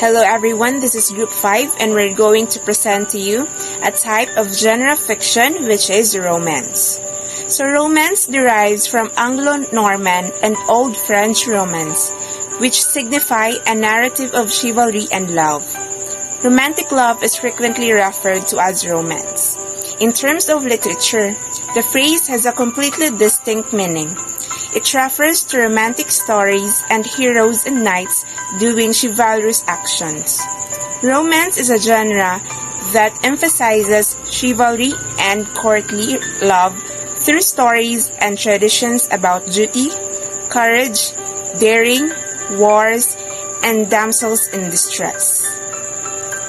Hello everyone, this is Group 5 and we're going to present to you a type of genre fiction which is romance. So romance derives from Anglo-Norman and Old French romance, which signify a narrative of chivalry and love. Romantic love is frequently referred to as romance. In terms of literature, the phrase has a completely distinct meaning. It refers to romantic stories and heroes and knights doing chivalrous actions. Romance is a genre that emphasizes chivalry and courtly love through stories and traditions about duty, courage, daring, wars, and damsels in distress.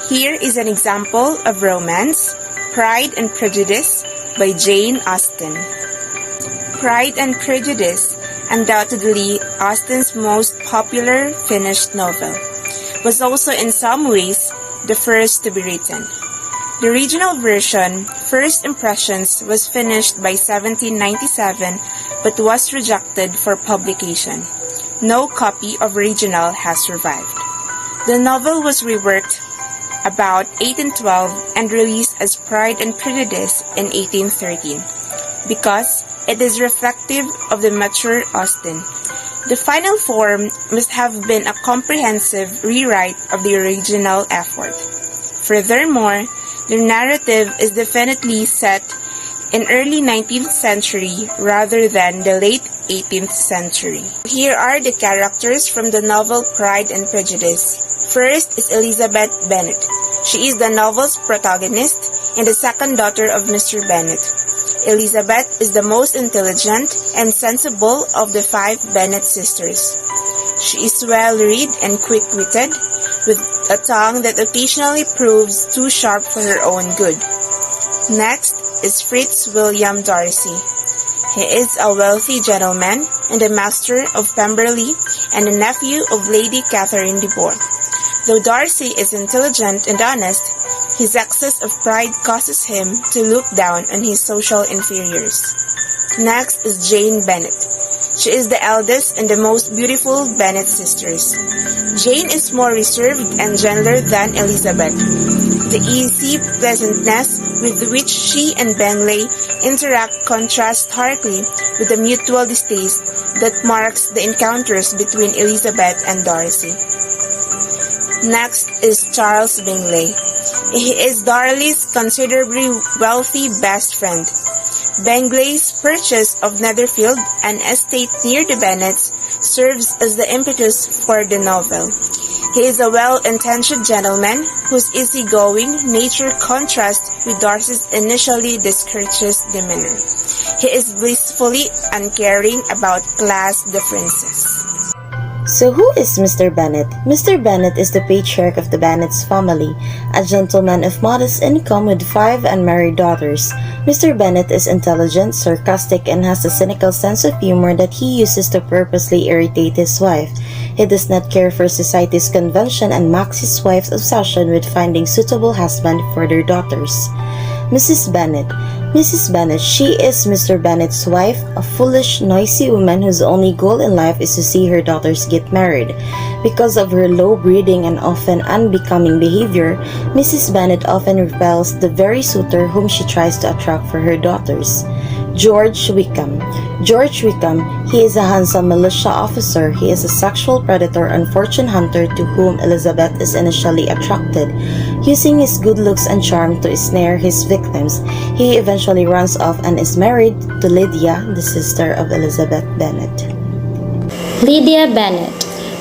Here is an example of romance, Pride and Prejudice by Jane Austen. Pride and Prejudice, undoubtedly Austen's most popular finished novel, was also in some ways the first to be written. The original version, First Impressions, was finished by 1797 but was rejected for publication. No copy of original has survived. The novel was reworked about 1812 and released as Pride and Prejudice in 1813 because it is reflective of the mature Austen. The final form must have been a comprehensive rewrite of the original effort. Furthermore, the narrative is definitely set in early 19th century rather than the late 18th century. Here are the characters from the novel Pride and Prejudice. First is Elizabeth Bennet. She is the novel's protagonist and the second daughter of Mr. Bennet. Elizabeth is the most intelligent and sensible of the 5 Bennet sisters. She is well-read and quick-witted, with a tongue that occasionally proves too sharp for her own good. Next is Fitz William Darcy. He is a wealthy gentleman and a master of Pemberley and a nephew of Lady Catherine de Bourgh. Though Darcy is intelligent and honest, his excess of pride causes him to look down on his social inferiors. Next is Jane Bennet. She is the eldest and the most beautiful Bennet sisters. Jane is more reserved and gentler than Elizabeth. The easy pleasantness with which she and Bingley interact contrasts starkly with the mutual distaste that marks the encounters between Elizabeth and Darcy. Next is Charles Bingley. He is Darcy's considerably wealthy best friend. Bingley's purchase of Netherfield, an estate near the Bennets, serves as the impetus for the novel. He is a well-intentioned gentleman whose easygoing nature contrasts with Darcy's initially discourteous demeanor. He is blissfully uncaring about class differences. So who is Mr. Bennet? Mr. Bennet is the patriarch of the Bennet's family, a gentleman of modest income with 5 unmarried daughters. Mr. Bennet is intelligent, sarcastic, and has a cynical sense of humor that he uses to purposely irritate his wife. He does not care for society's convention and mocks his wife's obsession with finding suitable husband for their daughters. Mrs. Bennet. Mrs. Bennet, she is Mr. Bennet's wife, a foolish, noisy woman whose only goal in life is to see her daughters get married. Because of her low breeding and often unbecoming behavior, Mrs. Bennet often repels the very suitor whom she tries to attract for her daughters. George Wickham. George Wickham, he is a handsome militia officer. He is a sexual predator and fortune hunter to whom Elizabeth is initially attracted. Using his good looks and charm to ensnare his victims, he eventually runs off and is married to Lydia, the sister of Elizabeth Bennet. Lydia Bennet.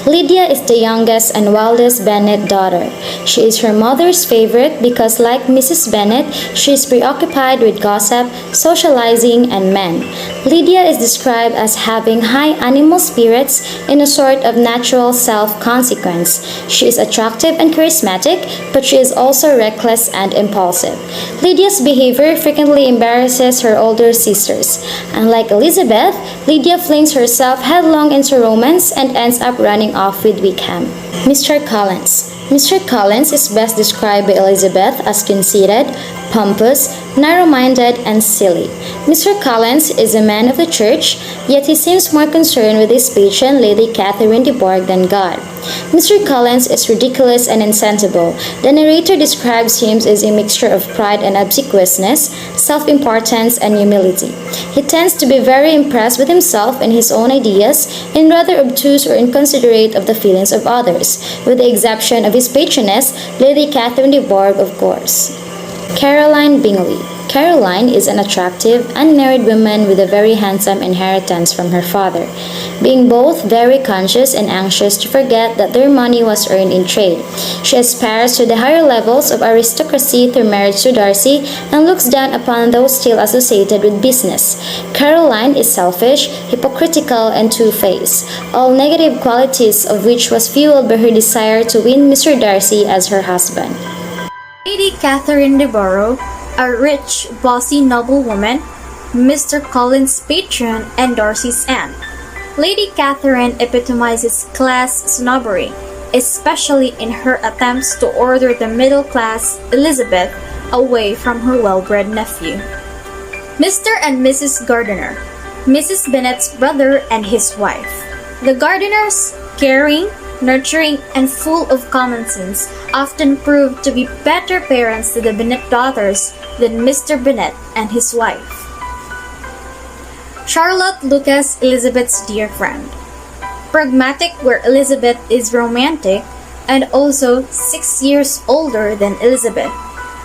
Lydia is the youngest and wildest Bennet daughter. She is her mother's favorite because, like Mrs. Bennet, she is preoccupied with gossip, socializing, and men. Lydia is described as having high animal spirits in a sort of natural self-consequence. She is attractive and charismatic, but she is also reckless and impulsive. Lydia's behavior frequently embarrasses her older sisters. Unlike Elizabeth, Lydia flings herself headlong into romance and ends up running off with Wickham. Mr. Collins. Mr. Collins is best described by Elizabeth as conceited, pompous, narrow-minded, and silly. Mr. Collins is a man of the church, yet he seems more concerned with his patron, Lady Catherine de Bourgh, than God. Mr. Collins is ridiculous and insensible. The narrator describes him as a mixture of pride and obsequiousness, self-importance and humility. He tends to be very impressed with himself and his own ideas, and rather obtuse or inconsiderate of the feelings of others, with the exception of his patroness, Lady Catherine de Bourgh, of course. Caroline Bingley. Caroline is an attractive, unmarried woman with a very handsome inheritance from her father, being both very conscious and anxious to forget that their money was earned in trade. She aspires to the higher levels of aristocracy through marriage to Darcy and looks down upon those still associated with business. Caroline is selfish, hypocritical, and two-faced, all negative qualities of which was fueled by her desire to win Mr. Darcy as her husband. Lady Catherine de Bourgh, a rich, bossy noblewoman, Mr. Collins' patron and Darcy's aunt. Lady Catherine epitomizes class snobbery, especially in her attempts to order the middle-class Elizabeth away from her well-bred nephew. Mr. and Mrs. Gardiner, Mrs. Bennet's brother and his wife. The Gardiners, caring, nurturing, and full of common sense, often proved to be better parents to the Bennet daughters than Mr. Bennet and his wife. Charlotte Lucas, Elizabeth's dear friend. Pragmatic where Elizabeth is romantic, and also 6 years older than Elizabeth.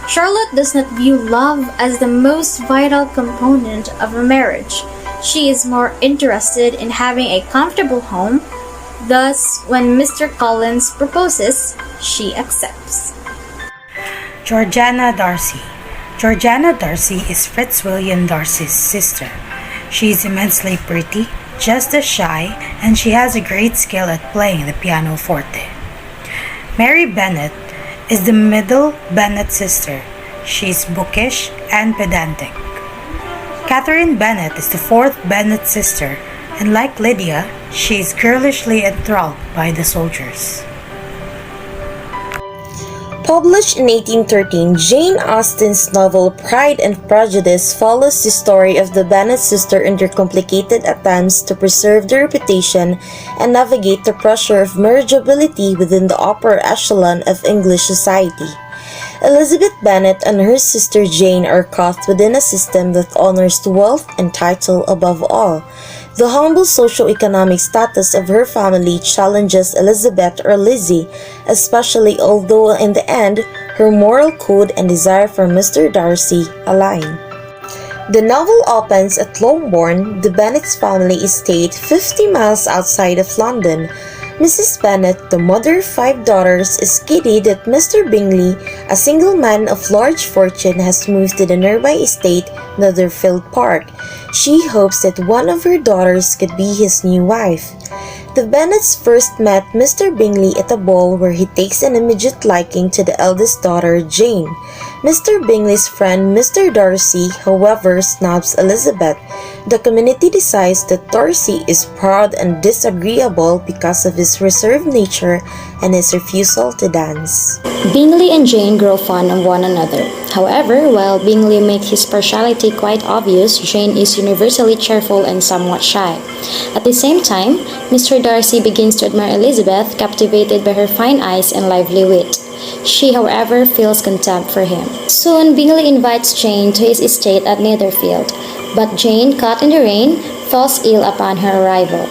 Charlotte does not view love as the most vital component of a marriage. She is more interested in having a comfortable home. Thus, when Mr. Collins proposes, she accepts. Georgiana Darcy. Georgiana Darcy is Fitzwilliam Darcy's sister. She is immensely pretty, just as shy, and she has a great skill at playing the pianoforte. Mary Bennet is the middle Bennet sister. She is bookish and pedantic. Catherine Bennet is the fourth Bennet sister, and like Lydia, she is girlishly enthralled by the soldiers. Published in 1813, Jane Austen's novel Pride and Prejudice follows the story of the Bennet sisters in their complicated attempts to preserve their reputation and navigate the pressure of marriageability within the upper echelon of English society. Elizabeth Bennet and her sister Jane are caught within a system that honors wealth and title above all. The humble socio-economic status of her family challenges Elizabeth or Lizzie, especially although in the end, her moral code and desire for Mr. Darcy align. The novel opens at Longbourn, the Bennet's family estate 50 miles outside of London. Mrs. Bennet, the mother of 5 daughters, is giddy that Mr. Bingley, a single man of large fortune, has moved to the nearby estate, Netherfield Park. She hopes that one of her daughters could be his new wife. The Bennets first met Mr. Bingley at a ball where he takes an immediate liking to the eldest daughter, Jane. Mr. Bingley's friend, Mr. Darcy, however, snubs Elizabeth. The community decides that Darcy is proud and disagreeable because of his reserved nature and his refusal to dance. Bingley and Jane grow fond of one another. However, while Bingley makes his partiality quite obvious, Jane is universally cheerful and somewhat shy. At the same time, Mr. Darcy begins to admire Elizabeth, captivated by her fine eyes and lively wit. She, however, feels contempt for him. Soon, Bingley invites Jane to his estate at Netherfield, but Jane, caught in the rain, falls ill upon her arrival.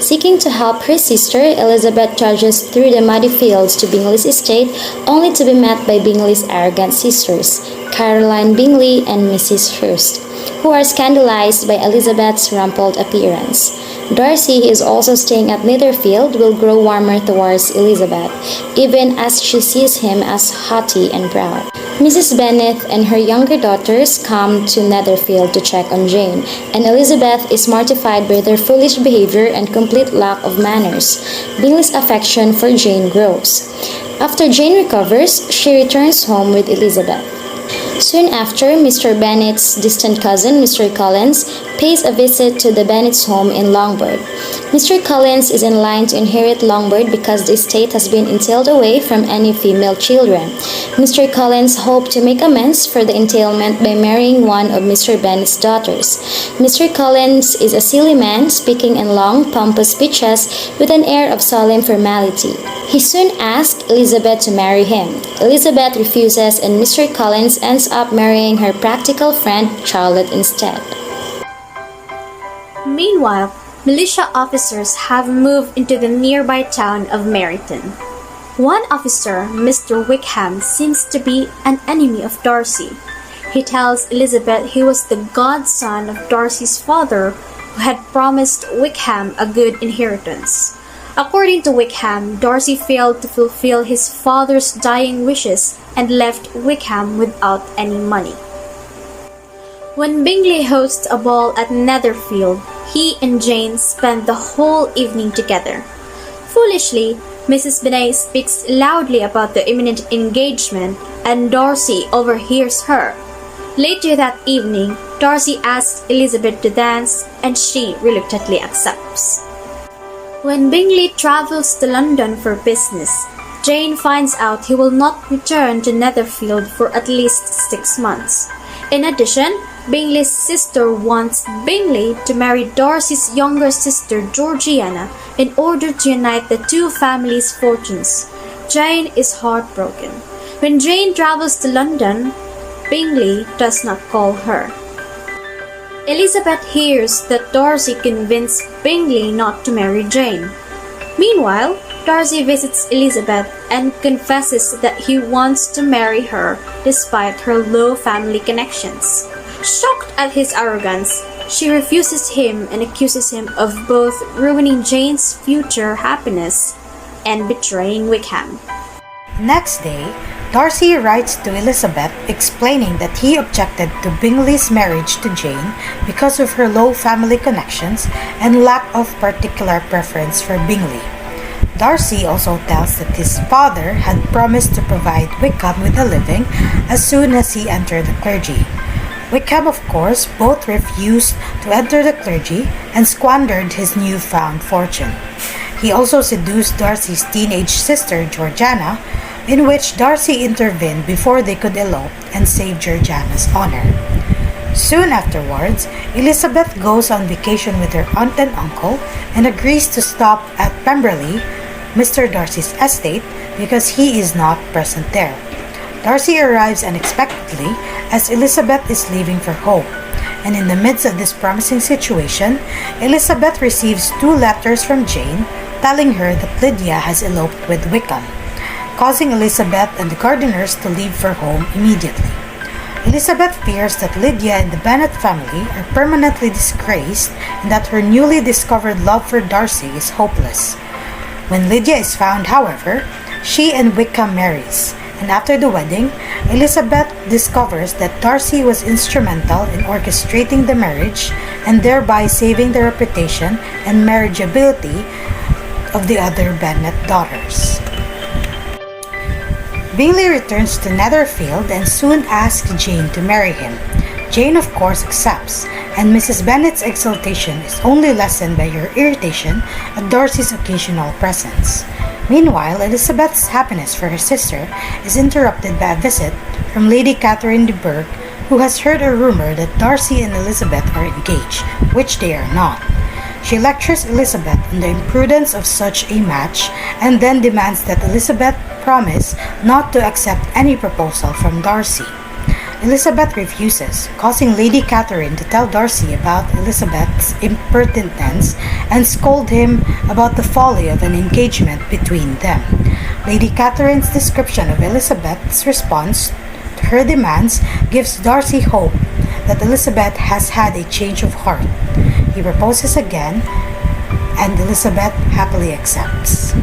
Seeking to help her sister, Elizabeth trudges through the muddy fields to Bingley's estate, only to be met by Bingley's arrogant sisters, Caroline Bingley and Mrs. Hurst, who are scandalized by Elizabeth's rumpled appearance. Darcy, who is also staying at Netherfield, will grow warmer towards Elizabeth, even as she sees him as haughty and proud. Mrs. Bennet and her younger daughters come to Netherfield to check on Jane, and Elizabeth is mortified by their foolish behavior and complete lack of manners. Bingley's affection for Jane grows. After Jane recovers, she returns home with Elizabeth. Soon after, Mr. Bennet's distant cousin, Mr. Collins, pays a visit to the Bennets' home in Longbourn. Mr. Collins is in line to inherit Longbourn because the estate has been entailed away from any female children. Mr. Collins hoped to make amends for the entailment by marrying one of Mr. Bennet's daughters. Mr. Collins is a silly man, speaking in long, pompous speeches with an air of solemn formality. He soon asked Elizabeth to marry him. Elizabeth refuses, and Mr. Collins ends up marrying her practical friend Charlotte instead. Meanwhile, militia officers have moved into the nearby town of Meryton. One officer, Mr. Wickham, seems to be an enemy of Darcy. He tells Elizabeth he was the godson of Darcy's father, who had promised Wickham a good inheritance. According to Wickham, Darcy failed to fulfill his father's dying wishes and left Wickham without any money. When Bingley hosts a ball at Netherfield, he and Jane spend the whole evening together. Foolishly, Mrs. Bennet speaks loudly about the imminent engagement, and Darcy overhears her. Later that evening, Darcy asks Elizabeth to dance, and she reluctantly accepts. When Bingley travels to London for business, Jane finds out he will not return to Netherfield for at least 6 months. In addition, Bingley's sister wants Bingley to marry Darcy's younger sister Georgiana in order to unite the two families' fortunes. Jane is heartbroken. When Jane travels to London, Bingley does not call her. Elizabeth hears that Darcy convinced Bingley not to marry Jane. Meanwhile, Darcy visits Elizabeth and confesses that he wants to marry her despite her low family connections. Shocked at his arrogance, she refuses him and accuses him of both ruining Jane's future happiness and betraying Wickham. Next day, Darcy writes to Elizabeth explaining that he objected to Bingley's marriage to Jane because of her low family connections and lack of particular preference for Bingley. Darcy also tells that his father had promised to provide Wickham with a living as soon as he entered the clergy. Wickham, of course, both refused to enter the clergy and squandered his newfound fortune. He also seduced Darcy's teenage sister, Georgiana, in which Darcy intervened before they could elope and save Georgiana's honor. Soon afterwards, Elizabeth goes on vacation with her aunt and uncle and agrees to stop at Pemberley, Mr. Darcy's estate, because he is not present there. Darcy arrives unexpectedly as Elizabeth is leaving for home, and in the midst of this promising situation, Elizabeth receives 2 letters from Jane telling her that Lydia has eloped with Wickham, causing Elizabeth and the gardeners to leave for home immediately. Elizabeth fears that Lydia and the Bennet family are permanently disgraced and that her newly discovered love for Darcy is hopeless. When Lydia is found, however, she and Wickham marries, and after the wedding, Elizabeth discovers that Darcy was instrumental in orchestrating the marriage and thereby saving the reputation and marriageability of the other Bennet daughters. Bingley returns to Netherfield and soon asks Jane to marry him. Jane, of course, accepts, and Mrs. Bennet's exultation is only lessened by her irritation at Darcy's occasional presence. Meanwhile, Elizabeth's happiness for her sister is interrupted by a visit from Lady Catherine de Bourgh, who has heard a rumor that Darcy and Elizabeth are engaged, which they are not. She lectures Elizabeth on the imprudence of such a match and then demands that Elizabeth promise not to accept any proposal from Darcy. Elizabeth refuses, causing Lady Catherine to tell Darcy about Elizabeth's impertinence and scold him about the folly of an engagement between them. Lady Catherine's description of Elizabeth's response to her demands gives Darcy hope that Elizabeth has had a change of heart. He proposes again, and Elizabeth happily accepts.